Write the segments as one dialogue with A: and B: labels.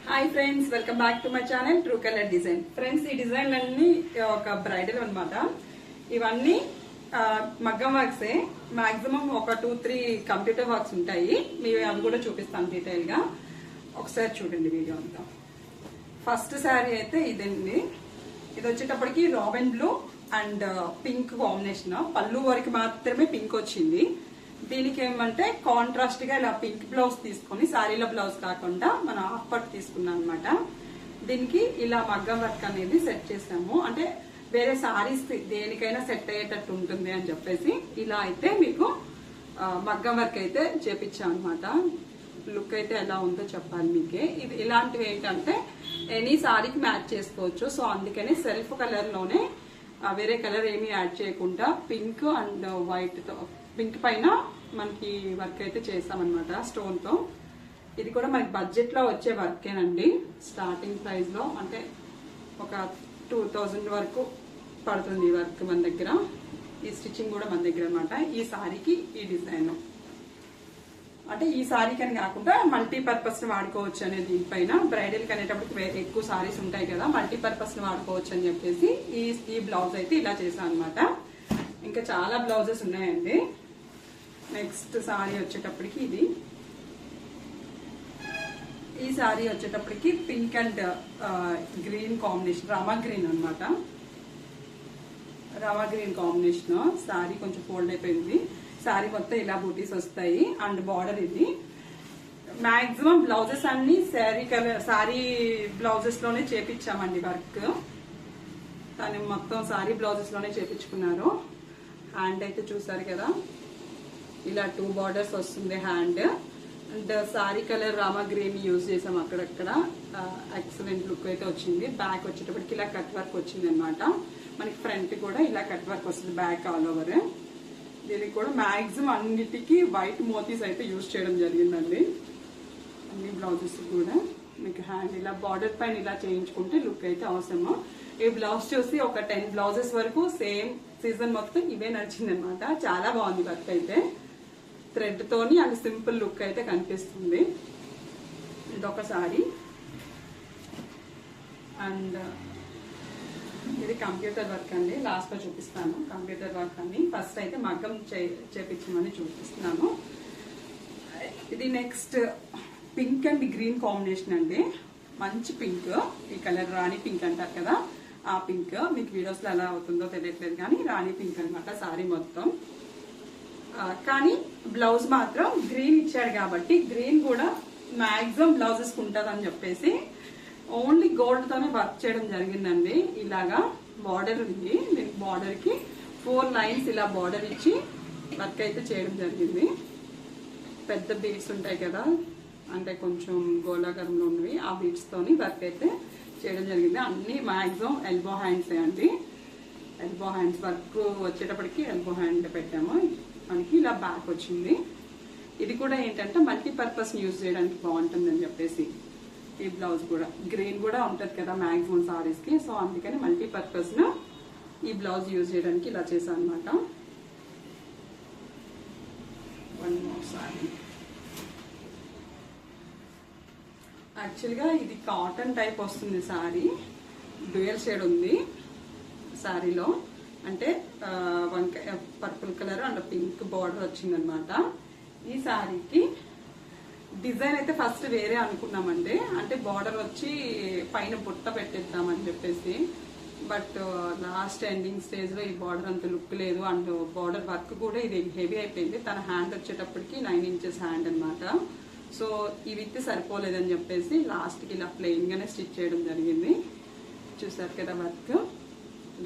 A: Hi friends, welcome back to my channel true colour design. Friends, ఈ design అన్ని ఒక bridal అన్నమాట. ఇవన్నీ మగ్గం వర్క్సే. మాక్సిమం ఒక 2-3 కంప్యూటర్ వర్క్స్ ఉంటాయి. మీరు అవి కూడా చూపిస్తాను డీటెయిల్ గా. ఒకసారి చూడండి వీడియో అంతా. ఫస్ట్ శారీ అయితే ఇదండి. ఇది వచ్చేటప్పటికి robin blue and pink combination. పళ్ళు వరకు మాత్రమే పింక్ వచ్చింది. దీనికి ఏమంటే కాంట్రాస్ట్ గా ఇలా పింక్ బ్లౌజ్ తీసుకుని, శారీలో బ్లౌజ్ కాకుండా మనం హాఫ్ పట్టు తీసుకున్నాం అనమాట. దీనికి ఇలా మగ్గం వర్క్ అనేది సెట్ చేసాము. అంటే వేరే శారీస్ దేనికైనా సెట్ అయ్యేటట్టు ఉంటుంది అని చెప్పేసి ఇలా అయితే మీకు మగ్గం వర్క్ అయితే చేపించాం అనమాట. లుక్ అయితే ఎలా ఉందో చెప్పాలి మీకే. ఇది ఇలాంటివి ఏంటంటే ఎనీ శారీకి మ్యాచ్ చేసుకోవచ్చు. సో అందుకని సెల్ఫ్ కలర్ లోనే వేరే కలర్ ఏమీ యాడ్ చేయకుండా పింక్ అండ్ వైట్ తో, పింక్ పైన మనకి వర్క్ అయితే చేసామన్నమాట స్టోన్ తో. ఇది కూడా మనకి బడ్జెట్ లో వచ్చే వర్కేనండి. స్టార్టింగ్ ప్రైస్ లో అంటే ఒక 2000 వరకు పడుతుంది ఈ వర్క్ మన దగ్గర. ఈ స్టిచ్చింగ్ కూడా మన దగ్గర అనమాట. ఈ సారీకి ఈ డిజైన్ అంటే ఈ సారీకి అని కాకుండా మల్టీపర్పస్ వాడుకోవచ్చు అనేది దీనిపైన. బ్రైడల్ కి అనేటప్పటికి ఎక్కువ సారీస్ ఉంటాయి కదా, మల్టీపర్పస్ వాడుకోవచ్చు అని చెప్పేసి ఈ బ్లౌజ్ అయితే ఇలా చేసాం అనమాట. ఇంకా చాలా బ్లౌజెస్ ఉన్నాయండి. నెక్స్ట్ సారీ వచ్చేటప్పటికి ఇది. ఈ సారీ వచ్చేటప్పటికి pink and green combination, Rama green అనమాట. Rama green combination. సారీ కొంచెం ఫోల్డ్ అయిపోయింది. సారీ మొత్తం ఇలా బూటీస్ వస్తాయి అండ్ బార్డర్ ఇది. మాక్సిమం బ్లౌజెస్ అన్ని సారీ బ్లౌజెస్ లోనే చేపించామండి వర్క్. తను మొత్తం సారీ బ్లౌజెస్ లోనే చేపించుకున్నారు. హ్యాండ్ అయితే చూసారు కదా, ఇలా 2 బార్డర్స్ వస్తుంది hand. And sorry colour Rama green use చేసాం అక్కడక్కడ. ఎక్సలెంట్ లుక్ అయితే వచ్చింది. బ్యాక్ వచ్చేటప్పటికి ఇలా కట్ వర్క్ వచ్చింది అనమాట. మనకి ఫ్రంట్ కూడా ఇలా కట్ వర్క్ వస్తుంది బ్యాక్ ఆల్ ఓవర్. దీనికి కూడా మాక్సిమం అన్నిటికీ వైట్ మోతీస్ అయితే యూజ్ చేయడం జరిగిందండి. అన్ని బ్లౌజెస్ కూడా మీకు హ్యాండ్ ఇలా బార్డర్ పైన ఇలా చేయించుకుంటే లుక్ అయితే అవసరము. ఈ బ్లౌజ్ చూసి ఒక 10 బ్లౌజెస్ వరకు సేమ్ సీజన్ మొత్తం ఇవే నడిచింది అనమాట. చాలా బాగుంది వర్క్ అయితే. థ్రెడ్ తోని అండ్ సింపుల్ లుక్ అయితే కనిపిస్తుంది. ఇదొక సారీ. అండ్ ఇది కంప్యూటర్ వర్క్ అండి. లాస్ట్ లో చూపిస్తాను కంప్యూటర్ వర్క్ అని. ఫస్ట్ అయితే మగ్గం చేపించమని చూపిస్తున్నాను. ఇది next pink and green combination అండి. మంచి పింక్. ఈ కలర్ రాణి పింక్ అంటారు కదా, ఆ పింక్. మీకు వీడియోస్ లో ఎలా అవుతుందో తెలియట్లేదు కానీ రాణి పింక్ అనమాట సారీ మొత్తం. కానీ బ్లౌజ్ మాత్రం గ్రీన్ ఇచ్చాడు కాబట్టి గ్రీన్ కూడా మాక్సిమం బ్లౌజెస్ ఉంటుంది అని చెప్పేసి ఓన్లీ గోల్డ్ తోనే వర్క్ చేయడం జరిగిందండి. ఇలాగా బార్డర్ ఉంది. దీనికి బార్డర్ కి 4 లైన్స్ ఇలా బార్డర్ ఇచ్చి వర్క్ అయితే చేయడం జరిగింది. పెద్ద బీడ్స్ ఉంటాయి కదా, అంటే కొంచెం గోళాకారంలో ఉన్నవి, ఆ బీడ్స్ తోని వర్క్ అయితే చేయడం జరిగింది. అన్ని మాక్సిమం ఎల్బో హ్యాండ్స్ అండి. ఎల్బో హ్యాండ్స్ వర్క్ వచ్చేటప్పటికి ఎల్బో హ్యాండ్ పెట్టాము. మనకి ఇలా బ్యాక్ వచ్చింది. ఇది కూడా ఏంటంటే మల్టీపర్పస్ యూజ్ చేయడానికి బాగుంటుంది అని చెప్పేసి ఈ బ్లౌజ్ కూడా గ్రీన్ కూడా ఉంటది కదా మాక్సిమం సారీస్ కి. సో అందుకని మల్టీపర్పస్ ను ఈ బ్లౌజ్ యూజ్ చేయడానికి ఇలా చేశాను అనమాట. One more sorry. యాక్చువల్ గా ఇది కాటన్ టైప్ వస్తుంది సారీ. డ్యూయల్ షేడ్ ఉంది సారీలో. అంటే వంకాయ purple colour and pink border వచ్చింది అనమాట. ఈ సారీకి డిజైన్ అయితే ఫస్ట్ వేరే అనుకున్నామండి. అంటే బార్డర్ వచ్చి పైన బుట్ట పెట్టేద్దామని చెప్పేసి. బట్ లాస్ట్ ఎండింగ్ స్టేజ్ లో ఈ బార్డర్ అంత లుక్ లేదు. అండ్ బార్డర్ వర్క్ కూడా ఇది హెవీ అయిపోయింది. తన హ్యాండ్ వచ్చేటప్పటికి 9 ఇంచెస్ హ్యాండ్ అనమాట. సో ఈ విత్ సరిపోలేదని చెప్పేసి లాస్ట్ కి ఇలా ప్లెయిన్ గానే స్టిచ్ చేయడం జరిగింది. చూసారు కదా వర్క్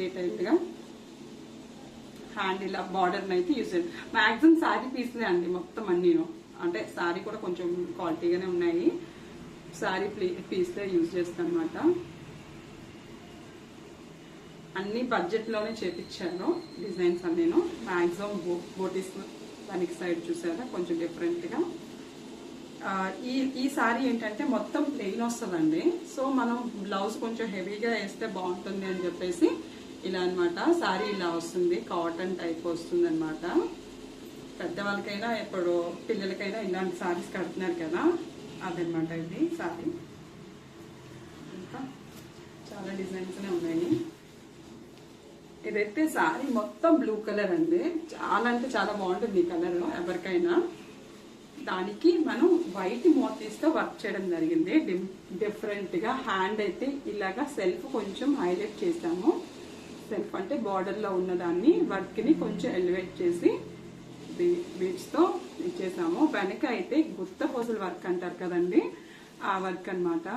A: డీటెయిల్డ్ గా. హ్యాండ్ ఇలా బార్డర్ అయితే యూజ్ చేయండి. మాక్సిమం శారీ పీస్లే అండి మొత్తం అన్నీను. అంటే శారీ కూడా కొంచెం క్వాలిటీగానే ఉన్నాయి. శారీ పీస్లే యూజ్ చేస్తాను అనమాట. అన్ని బడ్జెట్ లోనే చేపించాను డిజైన్స్ అన్నీను. మాక్సిమం బోటీస్ దానికి సైడ్ చూసారా కొంచెం డిఫరెంట్ గా. ఈ సారీ ఏంటంటే మొత్తం ప్లెయిన్ వస్తుందండి. సో మనం బ్లౌజ్ కొంచెం హెవీగా వేస్తే బాగుంటుంది అని చెప్పేసి ఇలా అనమాట. సారీ ఇలా వస్తుంది, కాటన్ టైప్ వస్తుంది అనమాట. పెద్దవాళ్ళకైనా ఇప్పుడు పిల్లలకైనా ఇలాంటి సారీస్ కడుతున్నారు కదా, అదనమాట ఇది సారీ. చాలా డిజైన్స్ ఉన్నాయి. ఇదైతే సారీ మొత్తం బ్లూ కలర్ అండి, చాలా అంటే చాలా బాగుంటుంది ఈ కలర్ ఎవరికైనా. దానికి మనం వైట్ మోతీస్తో వర్క్ చేయడం జరిగింది. డిఫరెంట్ గా హ్యాండ్ అయితే ఇలాగా సెల్ఫ్ కొంచెం హైలైట్ చేసాము. సెల్ఫ్ అంటే బార్డర్ లో ఉన్నదాన్ని వర్క్ ని కొంచెం ఎలివేట్ చేసి బీడ్స్ తో ఇచ్చేసాము. వెనక అయితే గుత్త పూసల వర్క్ అంటారు కదండి, ఆ వర్క్ అన్నమాట.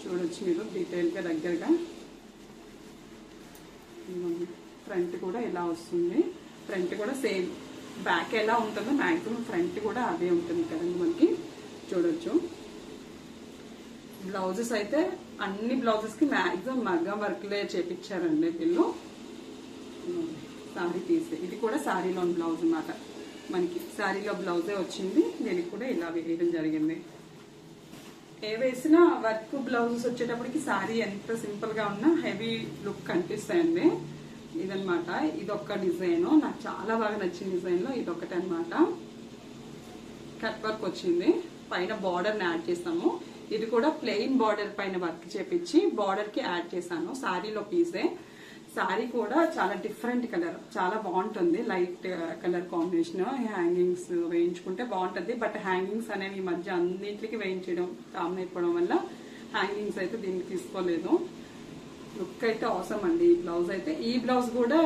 A: చూడొచ్చు మీరు డీటెయిల్ గా దగ్గరగా. ఫ్రంట్ కూడా ఇలా వస్తుంది, ఫ్రంట్ కూడా సేమ్ బ్యాక్ ఎలా ఉంటుందో మ్యాక్సిమం ఫ్రంట్ కూడా అదే ఉంటుంది కదండి మనకి. చూడొచ్చు బ్లౌజెస్ అయితే అన్ని బ్లౌజెస్ కి మ్యాక్సిమం మగ్గం వర్క్లే చేపించారండి వీళ్ళు. సారీ పీస్ ఇది కూడా సారీలో బ్లౌజ్ అన్నమాట. మనకి సారీలో బ్లౌజే వచ్చింది, దీనికి కూడా ఇలా వేయడం జరిగింది. ఏ వేసినా వర్క్ బ్లౌజెస్ వచ్చేటప్పటికి సారీ ఎంత సింపుల్ గా ఉన్నా హెవీ లుక్ కనిపిస్తాయండి. ఇదనమాట, ఇదొక్క డిజైన్ నాకు చాలా బాగా నచ్చిన డిజైన్ లో ఇదొకటి అనమాట. కట్ వర్క్ వచ్చింది, పైన బార్డర్ యాడ్ చేసాము. ఇది కూడా ప్లెయిన్ బార్డర్ పైన వర్క్ చేపించి బార్డర్ కి యాడ్ చేశాను. సారీలో పీసే. సారీ కూడా చాలా డిఫరెంట్ కలర్, చాలా బాగుంటుంది. Light colour combination. హ్యాంగింగ్స్ వేయించుకుంటే బాగుంటుంది, బట్ హ్యాంగింగ్స్ అనేవి ఈ మధ్య అన్నింటికి వేయించడం కామన్ అయిపోవడం వల్ల హ్యాంగింగ్స్ అయితే దీనికి తీసుకోలేదు. లుక్ అయితే అవసరం అండి. ఈ బ్లౌజ్ అయితే, ఈ బ్లౌజ్ కూడా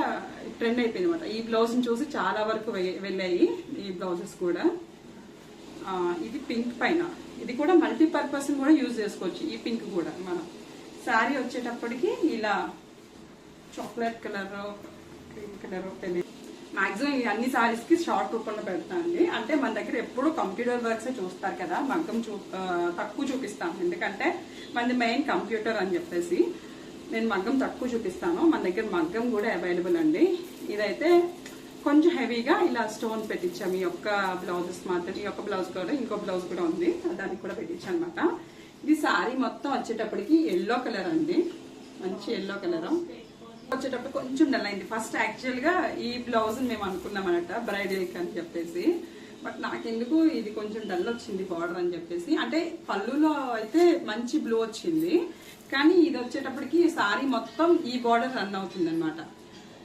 A: ట్రెండ్ అయిపోయింది అనమాట. ఈ బ్లౌజ్ ని చూసి చాలా వరకు వెళ్ళాయి ఈ బ్లౌజెస్ కూడా. ఇది పింక్ పైన, ఇది కూడా మల్టీపర్పస్ కూడా యూజ్ చేసుకోవచ్చు. ఈ పింక్ కూడా మనం శారీ వచ్చేటప్పటికి ఇలా చాక్లెట్ కలర్, క్రీమ్ కలర్ తెలియదు. మాక్సిమం అన్ని సారీస్ కి షార్ట్ రూపంలో పెడతానండి. అంటే మన దగ్గర ఎప్పుడు కంప్యూటర్ వర్క్స్ చూస్తారు కదా, మగ్గం తక్కువ చూపిస్తాను. ఎందుకంటే మనది మెయిన్ కంప్యూటర్ అని చెప్పేసి నేను మగ్గం తక్కువ చూపిస్తాను. మన దగ్గర మగ్గం కూడా అవైలబుల్ అండి. ఇదైతే కొంచెం హెవీగా ఇలా స్టోన్ పెట్టించాము. ఈ యొక్క బ్లౌజెస్ మాత్రం, ఈ యొక్క బ్లౌజ్ కూడా ఇంకో బ్లౌజ్ కూడా ఉంది, దానికి కూడా పెట్టించాను అనమాట. ఇది సారీ మొత్తం వచ్చేటప్పటికి ఎల్లో కలర్ అండి, మంచి ఎల్లో కలర్. వచ్చేటప్పుడు కొంచెం డల్ అయింది. ఫస్ట్ యాక్చువల్ గా ఈ బ్లౌజ్ మేము అనుకున్నాం అనమాట బ్రైడల్ అని చెప్పేసి, బట్ నాకెందుకు ఇది కొంచెం డల్ వచ్చింది బార్డర్ అని చెప్పేసి. అంటే పళ్ళులో అయితే మంచి బ్లూ వచ్చింది, కానీ ఇది వచ్చేటప్పటికి సారీ మొత్తం ఈ బార్డర్ రన్ అవుతుంది అనమాట.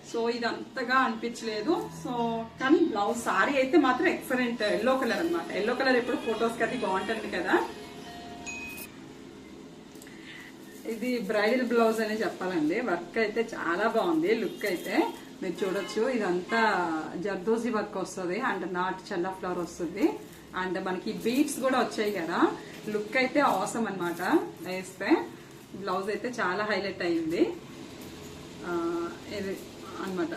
A: సో ఇది అంతగా అనిపించలేదు. సో కానీ బ్లౌజ్ సారీ అయితే మాత్రం ఎక్సలెంట్ ఎల్లో కలర్ అనమాట. ఎల్లో కలర్ ఎప్పుడు ఫొటోస్ కి అది బాగుంటుంది కదా. ఇది బ్రైడల్ బ్లౌజ్ అనే చెప్పాలండి. వర్క్ అయితే చాలా బాగుంది. లుక్ అయితే మీరు చూడొచ్చు, ఇదంతా జర్దోజీ వర్క్ వస్తుంది అండ్ నాట్ చల్ల ఫ్లవర్ వస్తుంది అండ్ మనకి బీడ్స్ కూడా వచ్చాయి కదా. లుక్ అయితే అవసరం అనమాట. వేస్తే బ్లౌజ్ అయితే చాలా హైలైట్ అయింది ఇది అనమాట.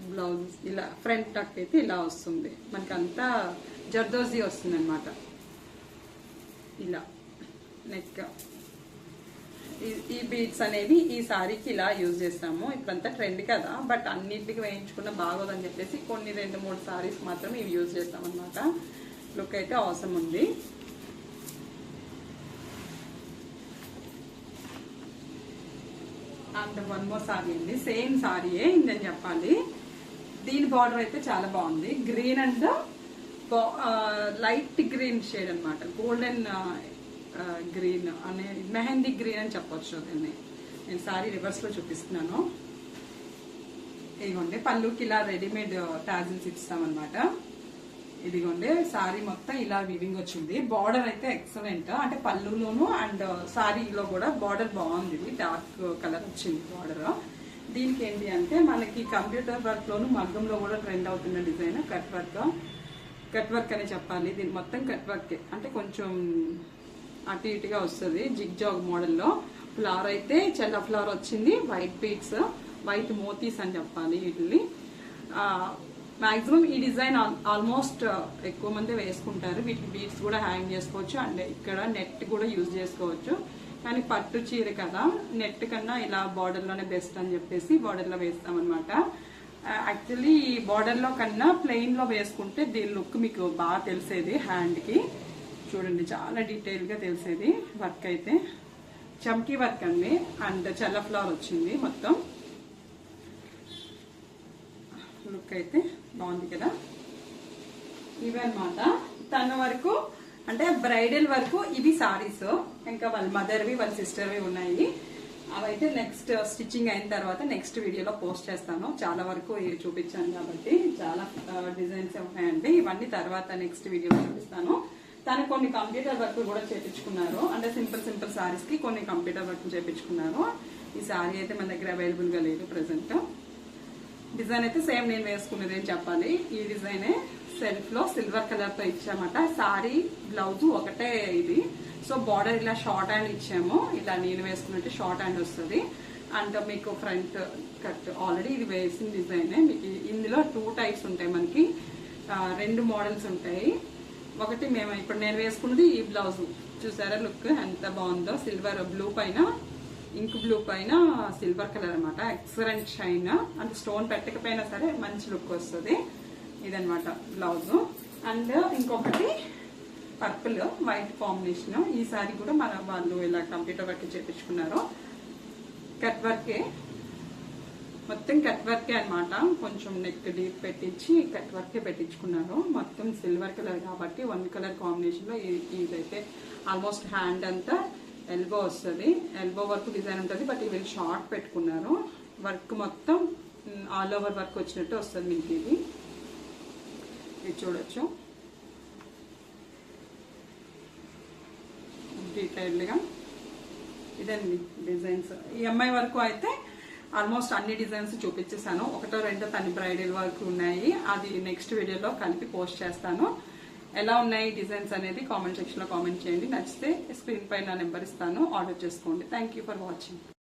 A: బ్లౌజ్ ఇలా ఫ్రంట్ టక్ అయితే ఇలా వస్తుంది, మనకి అంతా జర్దోజీ వస్తుంది అనమాట. ఇలా నెక్ ఈ బీడ్స్ అనేవి ఈ సారీకి ఇలా యూజ్ చేస్తాము. ఇప్పుడంతా ట్రెండ్ కదా, బట్ అన్నింటికి వేయించుకున్న బాగోదని చెప్పేసి కొన్ని 2-3 సారీస్ మాత్రమే ఇవి యూజ్ చేస్తాం అనమాట. లుక్ అయితే అవసరం ఉంది. అండ్ 1 మోర్ సారీ అండి, సేమ్ సారీయే ఇందని చెప్పాలి. దీని బార్డర్ అయితే చాలా బాగుంది. Green and light green shade అనమాట. గోల్డెన్ గ్రీన్ అనే మెహందీ గ్రీన్ అని చెప్పొచ్చు దీన్ని. నేను సారీ రివర్స్ లో చూపిస్తున్నాను. ఇదిగోండి పళ్ళుకి ఇలా రెడీమేడ్ టాజిల్స్ ఇస్తామన్నమాట. ఇదిగోండి సారీ మొత్తం ఇలా వివింగ్ వచ్చింది. బార్డర్ అయితే ఎక్సలెంట్, అంటే పళ్ళులోను అండ్ సారీలో కూడా బార్డర్ బాగుంది. డార్క్ కలర్ వచ్చింది బార్డర్. దీనికి ఏంటి అంటే మనకి కంప్యూటర్ వర్క్ లోను మగ్గంలో కూడా ట్రెండ్ అవుతున్న design cut work. Cut work అని చెప్పాలి. దీని మొత్తం కట్ వర్క్, అంటే కొంచెం అటు ఇటుగా వస్తుంది జిగ్ జాగ్ మోడల్లో. ఫ్లవర్ అయితే చెల్ల ఫ్లవర్ వచ్చింది, వైట్ బీడ్స్, వైట్ మోతీస్ అని చెప్పాలి వీటిని. మాక్సిమం ఈ డిజైన్ ఆల్మోస్ట్ ఎక్కువ మంది వేసుకుంటారు. వీటికి బీడ్స్ కూడా హ్యాంగ్ చేసుకోవచ్చు అండ్ ఇక్కడ నెట్ కూడా యూజ్ చేసుకోవచ్చు. కానీ పట్టు చీర కదా, నెట్ కన్నా ఇలా బార్డర్ లోనే బెస్ట్ అని చెప్పేసి బార్డర్ లో వేస్తామన్నమాట. యాక్చువల్లీ ఈ బార్డర్ లో కన్నా ప్లెయిన్ లో వేసుకుంటే దీని లుక్ మీకు బాగా తెలిసేది. హ్యాండ్ కి చూడండి చాలా డీటెయిల్ గా తెలిసేది. వర్క్ అయితే చమ్కీ వర్క్ అండి అండ్ చల్ల ఫ్లవర్ వచ్చింది మొత్తం. లుక్ అయితే బాగుంది కదా. ఇవన్నమాట తన వరకు, అంటే బ్రైడల్ వరకు ఇవి సారీస్. ఇంకా వాళ్ళ మదర్వి వాళ్ళ సిస్టర్వి ఉన్నాయి. అవైతే నెక్స్ట్ స్టిచ్చింగ్ అయిన తర్వాత నెక్స్ట్ వీడియోలో పోస్ట్ చేస్తాను. చాలా వరకు చూపించాను కాబట్టి చాలా డిజైన్స్ ఉన్నాయండి. ఇవన్నీ తర్వాత నెక్స్ట్ వీడియోలో చూపిస్తాను. తను కొన్ని కంప్యూటర్ వర్క్ కూడా చేపించుకున్నారు. అంటే సింపుల్ సారీస్ కి కొన్ని కంప్యూటర్ వర్క్ చేపించుకున్నారు. ఈ సారీ అయితే మన దగ్గర అవైలబుల్ గా లేదు ప్రెసెంట్. డిజైన్ అయితే సేమ్ నేను వేసుకున్నది ఏం చెప్పాలి. ఈ డిజైనే సెల్ఫ్ లో సిల్వర్ కలర్ తో ఇచ్చామట. సారీ బ్లౌజ్ ఒకటే ఇది. సో బార్డర్ ఇలా షార్ట్ హ్యాండ్ ఇచ్చాము. ఇలా నేను వేసుకున్నట్టు షార్ట్ హ్యాండ్ వస్తుంది. అండ్ మీకు ఫ్రంట్ కట్ ఆల్రెడీ ఇది వేసిన డిజైనే. మీకు ఇందులో 2 టైప్స్ ఉంటాయి. మనకి 2 మోడల్స్ ఉంటాయి. ఒకటి మేము ఇప్పుడు నేను వేసుకున్నది ఈ బ్లౌజ్ చూసారా, లుక్ ఎంత బాగుందో. సిల్వర్ బ్లూ పైన, ఇంక్ బ్లూ పైన సిల్వర్ కలర్ అనమాట. Excellent shine. అంటే స్టోన్ పెట్టకపోయినా సరే మంచి లుక్ వస్తుంది. ఇదనమాట బ్లౌజ్. అండ్ ఇంకొకటి పర్పుల్ వైట్ కాంబినేషన్. ఈ సారీ కూడా మన వాళ్ళు ఇలా కంప్యూటర్ వర్క్ చేపించుకున్నారు. కట్ వర్కే, మొత్తం కట్ వర్కే అనమాట. కొంచెం నెక్ డీప్ పెట్టించి కట్ వర్కే పెట్టించుకున్నారు. మొత్తం సిల్వర్ కలర్ కాబట్టి 1 కలర్ కాంబినేషన్ లో ఇదైతే ఆల్మోస్ట్ హ్యాండ్ అంతా ఎల్బో వస్తుంది. ఎల్బో వర్క్ డిజైన్ ఉంటుంది. బట్ ఇవి షార్ట్ పెట్టుకున్నారు. వర్క్ మొత్తం ఆల్ ఓవర్ వర్క్ వచ్చినట్టు వస్తుంది మీకు. ఇది చూడొచ్చు డీటెయిల్డ్ గా. ఇదండి డిజైన్స్. ఈ అమ్మాయి వరకు అయితే ఆల్మోస్ట్ అన్ని డిజైన్స్ చూపించేసాను. 1 2 తన బ్రైడల్ వర్క్ ఉన్నాయి. అది నెక్స్ట్ వీడియోలో కలిపి పోస్ట్ చేస్తాను. ఎలా ఉన్నాయి డిజైన్స్ అనేది కామెంట్ సెక్షన్ లో కామెంట్ చేయండి. నచ్చితే స్క్రీన్ పైన నెంబర్ ఇస్తాను, ఆర్డర్ చేసుకోండి. Thank you for watching.